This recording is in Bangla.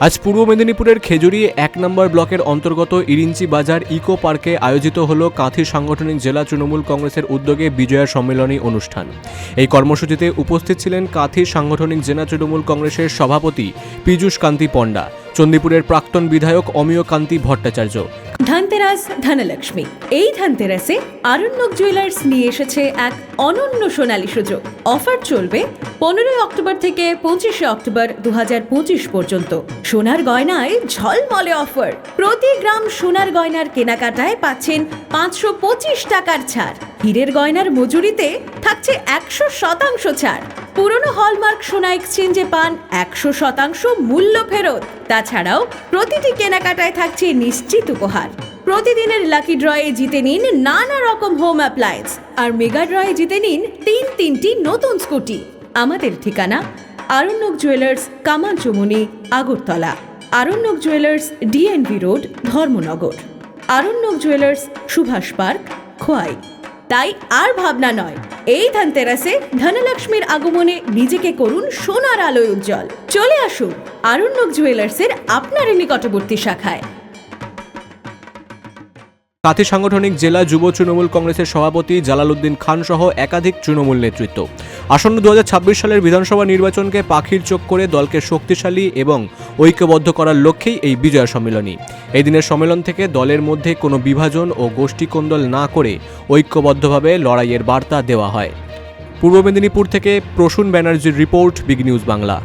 আজ পূর্ব মেদিনীপুরের খেজুরি ১ নম্বর ব্লকের অন্তর্গত ইরিঞ্চি বাজার ইকো পার্কে আয়োজিত হল কাঁথি সাংগঠনিক জেলা তৃণমূল কংগ্রেসের উদ্যোগে বিজয়া সম্মেলনী অনুষ্ঠান। এই কর্মসূচিতে উপস্থিত ছিলেন কাঁথি সাংগঠনিক জেলা তৃণমূল কংগ্রেসের সভাপতি পীযূষ কান্তি পণ্ডা, চণ্ডীপুরের প্রাক্তন বিধায়ক অমিয় কান্তি ভট্টাচার্য। ধনতেরাস ধনলক্ষ্মী। এই ধনতেরাসে আরণ্যক জুয়েলার্স নিয়ে এসেছে এক অনন্য সোনালী সুযোগ। অফার চলবে 15 অক্টোবর থেকে 25 অক্টোবর 2025 পর্যন্ত। সোনার গয়নায় ঝলমলে অফার। প্রতি গ্রাম সোনার গয়নার কেনাকাটায় পাচ্ছেন 525 টাকার ছাড়। হীরের গয়নার মজুরিতে থাকছে 100% ছাড়। পুরনো হলমার্ক সোনা এক্সচেঞ্জে পান 100% মূল্য ফেরত। তাছাড়াও প্রতিটি কেনাকাটায় থাকছে নিশ্চিত উপহার। প্রতিদিনের লাকি ড্রয়ে জিতে নিন নানা রকম হোম অ্যাপ্লায়েন্স, আর মেগা ড্রয়ে জিতে নিন তিনটি নতুন স্কুটি। আমাদের ঠিকানা Aranyak jewellers, Kamanchowmuhani, Agartala. Aranyak jewellers, DNV road, Dharmanagar. Aranyak jewellers, Subhash park, Khowai. তাই আর ভাবনা নয়, এই ধনতেরাসে ধনলক্ষ্মীর আগমনে নিজেকে করুন সোনার আলোয় উজ্জ্বল। চলে আসুন আরণ্যক জুয়েলার্সের আপনার নিকটবর্তী শাখায়। কাঁথি সাংগঠনিক জেলা যুব তৃণমূল কংগ্রেসের সভাপতি জালালউদ্দিন খান সহ একাধিক তৃণমূল নেতৃত্ব। আসন্ন 2026 সালের বিধানসভা নির্বাচনকে পাখির চোখ করে দলকে শক্তিশালী এবং ঐক্যবদ্ধ করার লক্ষ্যেই এই বিজয়া সম্মেলনী। এই দিনের সম্মেলন থেকে দলের মধ্যে কোনো বিভাজন ও গোষ্ঠীকোন্দল না করে ঐক্যবদ্ধভাবে লড়াইয়ের বার্তা দেওয়া হয়। পূর্ব মেদিনীপুর থেকে প্রসূন ব্যানার্জির রিপোর্ট, বিগ নিউজ বাংলা।